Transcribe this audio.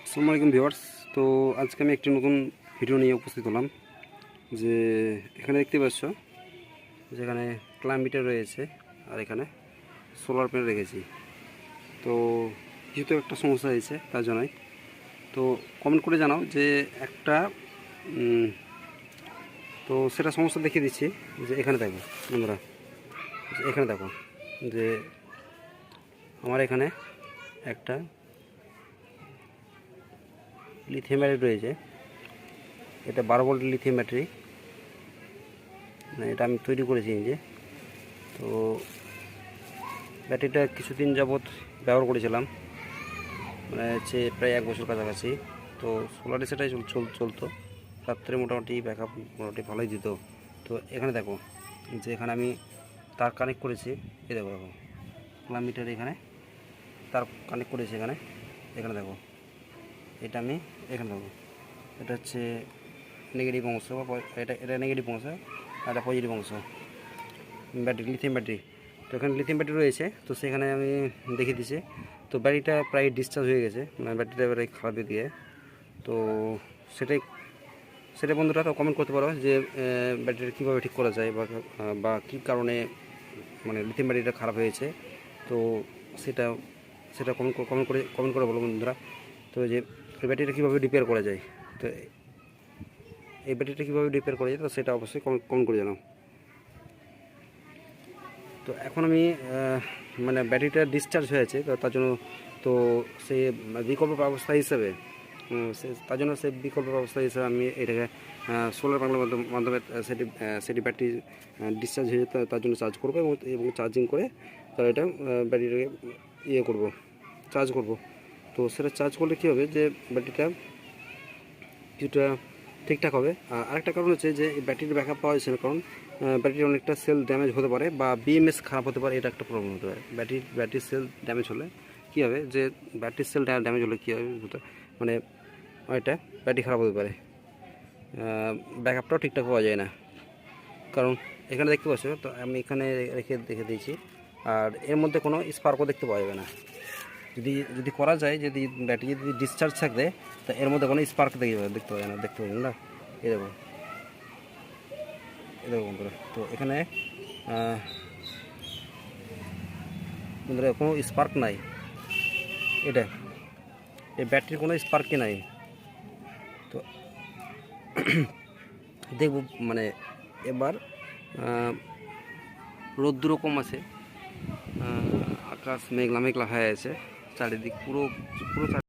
আসসালামু আলাইকুম ভিউয়ার্স। তো আজকে আমি একটি নতুন ভিডিও নিয়ে উপস্থিত হলাম। যে এখানে দেখতে পাচ্ছ যেখানে ক্লাইমিটার রয়েছে আর এখানে সোলার প্যানেল রেখেছি। তো যেহেতু একটা সমস্যা হয়েছে তার জন্যই তো কমেন্ট করে জানাও যে একটা তো সেটা সমস্যা দেখিয়ে দিচ্ছি। যে এখানে দেখো বন্ধুরা, এখানে দেখো যে আমার এখানে একটা লিথিয়াম ব্যাটারি রয়েছে। এটা 12 ভোল্টের লিথিয়াম ব্যাটারি, এটা আমি তৈরি করেছি নিজে। তো ব্যাটারিটা কিছুদিন যাবৎ ব্যবহার করেছিলাম, মানে হচ্ছে প্রায় 1 বছর কাছাকাছি। তো সোলারে সেটাই চলতো। রাত্রে মোটামুটি ব্যাকআপ মোটামুটি ভালোই দিত। তো এখানে দেখো যে এখানে আমি তার কানেক্ট করেছি। এই দেখো দেখো কিলোমিটার এখানে তার কানেক্ট করেছি। এখানে এখানে দেখো এটা আমি এখানে দেখো এটা হচ্ছে নেগেটিভ অংশ, বা এটা নেগেটিভ অংশ আর এটা পজিটিভ অংশ ব্যাটারি, লিথিয়াম ব্যাটারি। তো এখানে লিথিয়াম ব্যাটারি রয়েছে। তো সেখানে আমি দেখিয়ে দিচ্ছি। তো ব্যাটারিটা প্রায় ডিসচার্জ হয়ে গেছে, মানে ব্যাটারিটা প্রায় খারাপ দিয়ে। তো সেটা বন্ধুরা তো কমেন্ট করতে পারো যে ব্যাটারি কীভাবে ঠিক করা যায়, বা কী কারণে মানে লিথিয়াম ব্যাটারিটা খারাপ হয়েছে। তো সেটা সেটা কমেন্ট করে বলো বন্ধুরা। তো যে ব্যাটারিটা কীভাবে রিপেয়ার করা যায়, তো এই ব্যাটারিটা কীভাবে রিপেয়ার করা যায় তো সেটা অবশ্যই কমেন্ট করে জানাও। তো এখন আমি মানে ব্যাটারিটা ডিসচার্জ হয়েছে, তো তার জন্য তো সে বিকল্প ব্যবস্থা হিসেবে তার জন্য সে বিকল্প ব্যবস্থা হিসেবে আমি এটাকে সোলার প্যানেলের মাধ্যমে সেটি ব্যাটারি ডিসচার্জ হয়ে তার জন্য চার্জ করবো, এবং চার্জিং করে তার এটা ব্যাটারিটাকে করবো, চার্জ করব। তো সেটা চার্জ করলে কী হবে যে ব্যাটারিটা কিছুটা ঠিকঠাক হবে। আরেকটা কারণ হচ্ছে যে ব্যাটারির ব্যাকআপ পাওয়া যাচ্ছে না, কারণ ব্যাটারির অনেকটা সেল ড্যামেজ হতে পারে বা বিএমএস খারাপ হতে পারে। এটা একটা প্রবলেম হতে পারে। ব্যাটারির সেল ড্যামেজ হলে কী হবে যে ব্যাটারির সেল ড্যামেজ হলে কী হবে, মানে এটা ব্যাটারি খারাপ হতে পারে, ব্যাকআপটাও ঠিকঠাক পাওয়া যায় না। কারণ এখানে দেখতে পাচ্ছ, তো আমি এখানে দেখে দিয়েছি, আর এর মধ্যে কোনো স্পার্কও দেখতে পাওয়া যাবে না। যদি করা যায়, যদি ব্যাটারি যদি ডিসচার্জ থাকবে, তো এর মধ্যে কোনো স্পার্ক দেখতে পাবেন না। এই দেখো বন্ধুরা, তো এখানে বন্ধুরা কোনো স্পার্ক নাই। এটা এই ব্যাটারির কোনো স্পার্কই নাই। তো দেখব মানে এবার রোদ্দুর কম আছে, আকাশ মেঘলা মেঘলা হয়ে আছে, চারিদিক পুরো পুরো